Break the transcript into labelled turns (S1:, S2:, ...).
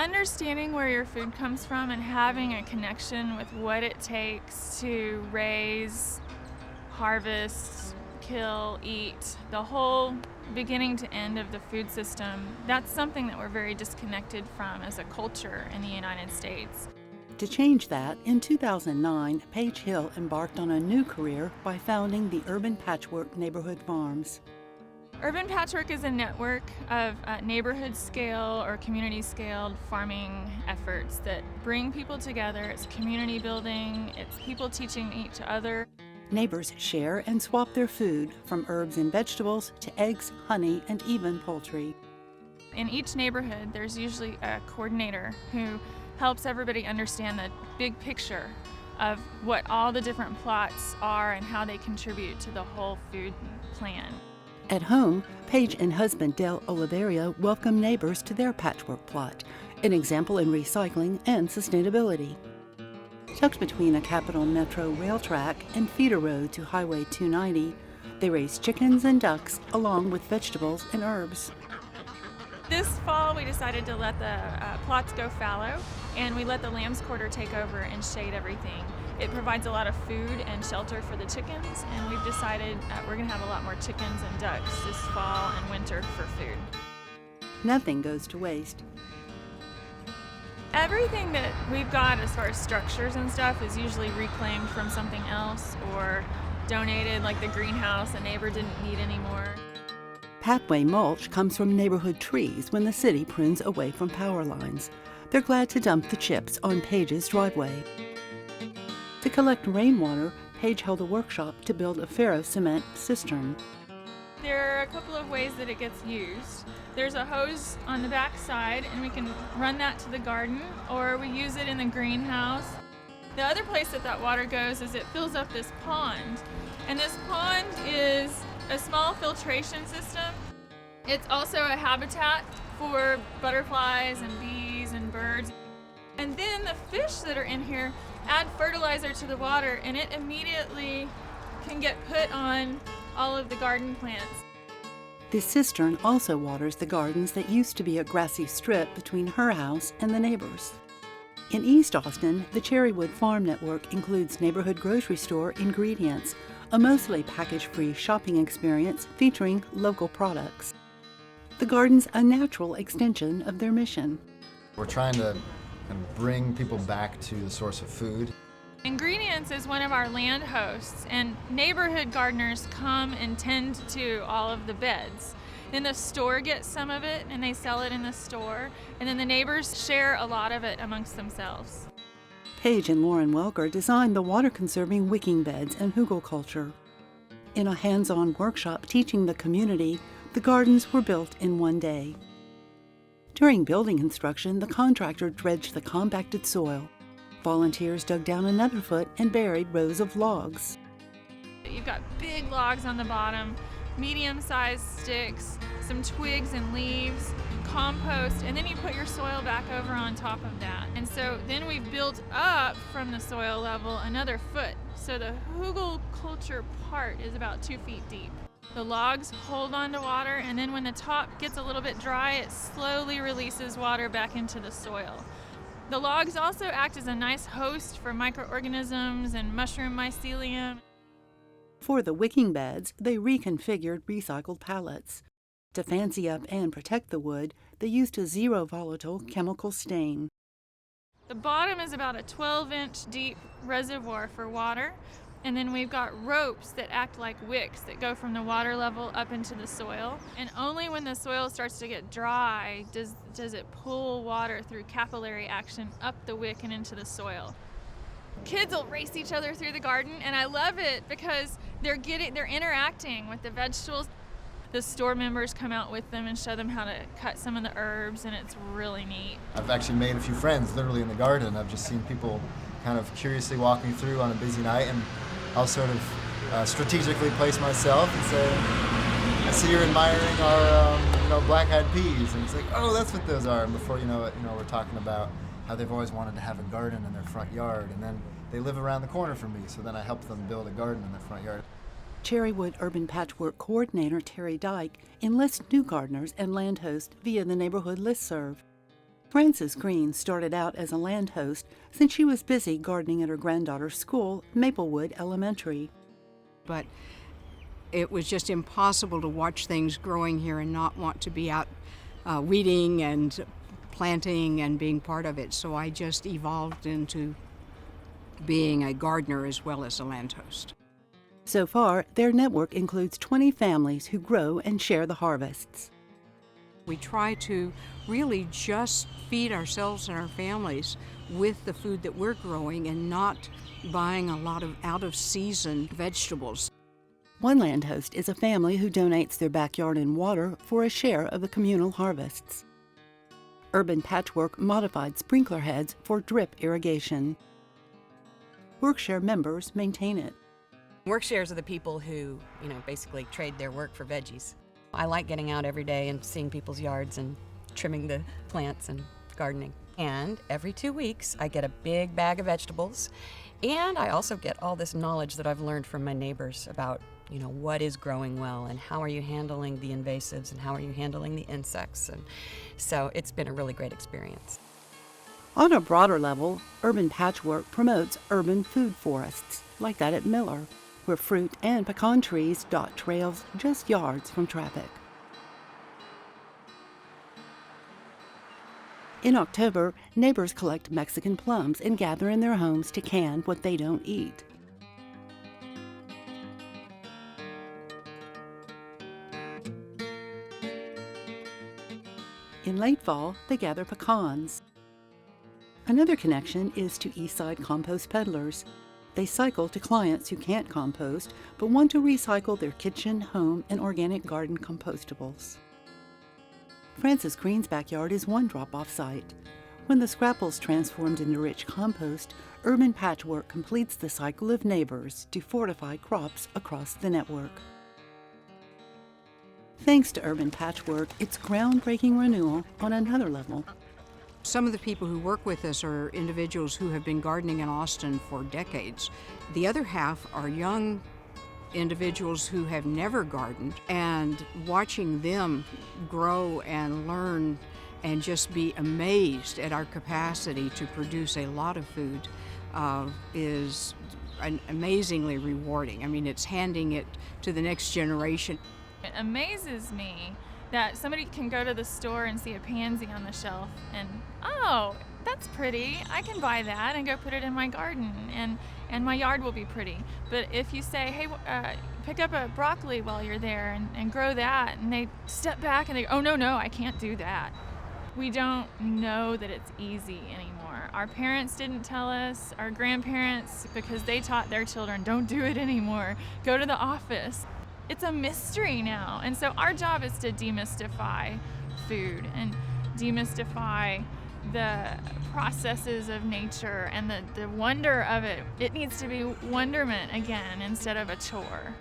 S1: Understanding where your food comes from and having a connection with what it takes to raise, harvest, kill, eat, the whole beginning to end of the food system, that's something that we're very disconnected from as a culture in the United States.
S2: To change that, in 2009, Paige Hill embarked on a new career by founding the urban Patchwork Neighborhood Farms.
S1: Urban Patchwork is a network of neighborhood-scale or community-scaled farming efforts that bring people together. It's community building, it's people teaching each other.
S2: Neighbors share and swap their food, from herbs and vegetables to eggs, honey, and even poultry.
S1: In each neighborhood, there's usually a coordinator who helps everybody understand the big picture of what all the different plots are and how they contribute to the whole food plan.
S2: At home, Paige and husband Del Oliveria welcome neighbors to their patchwork plot, an example in recycling and sustainability. Tucked between a Capital Metro rail track and feeder road to Highway 290, they raise chickens and ducks along with vegetables and herbs.
S1: This fall, we decided to let the plots go fallow, and we let the lamb's quarter take over and shade everything. It provides a lot of food and shelter for the chickens, and we've decided we're going to have a lot more chickens and ducks this fall and winter for food.
S2: Nothing goes to waste.
S1: Everything that we've got as far as structures and stuff is usually reclaimed from something else or donated, like the greenhouse a neighbor didn't need anymore.
S2: Pathway mulch comes from neighborhood trees when the city prunes away from power lines. They're glad to dump the chips on Paige's driveway. To collect rainwater, Paige held a workshop to build a ferro-cement cistern.
S1: There are a couple of ways that it gets used. There's a hose on the back side, and we can run that to the garden, or we use it in the greenhouse. The other place that water goes is it fills up this pond, and this pond is a small filtration system. It's also a habitat for butterflies and bees and birds. And then the fish that are in here add fertilizer to the water, and it immediately can get put on all of the garden plants.
S2: This cistern also waters the gardens that used to be a grassy strip between her house and the neighbors. In East Austin, the Cherrywood Farm network includes neighborhood grocery store In.gredients, a mostly package-free shopping experience featuring local products. The garden's a natural extension of their mission.
S3: We're trying to bring people back to the source of food.
S1: In.gredients is one of our land hosts, and neighborhood gardeners come and tend to all of the beds. Then the store gets some of it, and they sell it in the store, and then the neighbors share a lot of it amongst themselves.
S2: Paige and Lauren Welker designed the water-conserving wicking beds and hugelkultur. In a hands-on workshop teaching the community, the gardens were built in one day. During building construction, the contractor dredged the compacted soil. Volunteers dug down another foot and buried rows of logs.
S1: You've got big logs on the bottom, medium-sized sticks, some twigs and leaves, compost, and then you put your soil back over on top of that. And so then we've built up from the soil level another foot. So the hugelkultur part is about 2 feet deep. The logs hold on to water, and then when the top gets a little bit dry, it slowly releases water back into the soil. The logs also act as a nice host for microorganisms and mushroom mycelium.
S2: For the wicking beds, they reconfigured recycled pallets. To fancy up and protect the wood, they used a zero-volatile chemical stain.
S1: The bottom is about a 12-inch deep reservoir for water, and then we've got ropes that act like wicks that go from the water level up into the soil. And only when the soil starts to get dry does it pull water through capillary action up the wick and into the soil. Kids will race each other through the garden, and I love it because they're interacting with the vegetables. The store members come out with them and show them how to cut some of the herbs, and it's really neat.
S3: I've actually made a few friends literally in the garden. I've just seen people kind of curiously walking through on a busy night, and I'll sort of strategically place myself and say, I see you're admiring our black-eyed peas, and it's like, oh, that's what those are. And before you know it, we're talking about how they've always wanted to have a garden in their front yard, and then they live around the corner from me, so then I help them build a garden in their front yard.
S2: Cherrywood Urban Patchwork Coordinator Terry Dyke enlists new gardeners and land hosts via the neighborhood listserv. Frances Green started out as a land host since she was busy gardening at her granddaughter's school, Maplewood Elementary.
S4: But it was just impossible to watch things growing here and not want to be out weeding and planting and being part of it. So I just evolved into being a gardener as well as a land host.
S2: So far, their network includes 20 families who grow and share the harvests.
S4: We try to really just feed ourselves and our families with the food that we're growing and not buying a lot of out-of-season vegetables.
S2: One land host is a family who donates their backyard and water for a share of the communal harvests. Urban Patchwork modified sprinkler heads for drip irrigation. Workshare members maintain it.
S5: Workshares are the people who, basically trade their work for veggies. I like getting out every day and seeing people's yards and trimming the plants and gardening. And every 2 weeks, I get a big bag of vegetables. And I also get all this knowledge that I've learned from my neighbors about, what is growing well and how are you handling the invasives and how are you handling the insects. And so it's been a really great experience.
S2: On a broader level, Urban Patchwork promotes urban food forests, like that at Miller, where fruit and pecan trees dot trails just yards from traffic. In October, neighbors collect Mexican plums and gather in their homes to can what they don't eat. In late fall, they gather pecans. Another connection is to Side Compost Pedallers. They cycle to clients who can't compost but want to recycle their kitchen, home, and organic garden compostables. Frances Green's backyard is one drop-off site. When the scrapple's transformed into rich compost, Urban Patchwork completes the cycle of neighbors to fortify crops across the network. Thanks to Urban Patchwork, it's groundbreaking renewal on another level.
S4: Some of the people who work with us are individuals who have been gardening in Austin for decades. The other half are young individuals who have never gardened, and watching them grow and learn and just be amazed at our capacity to produce a lot of food is amazingly rewarding. I mean, it's handing it to the next generation.
S1: It amazes me that somebody can go to the store and see a pansy on the shelf and, oh, that's pretty, I can buy that and go put it in my garden and my yard will be pretty. But if you say, hey, pick up a broccoli while you're there and grow that, and they step back and they go, oh, no, I can't do that. We don't know that it's easy anymore. Our parents didn't tell us, our grandparents, because they taught their children, don't do it anymore, go to the office. It's a mystery now, and so our job is to demystify food and demystify the processes of nature and the wonder of it. It needs to be wonderment again instead of a chore.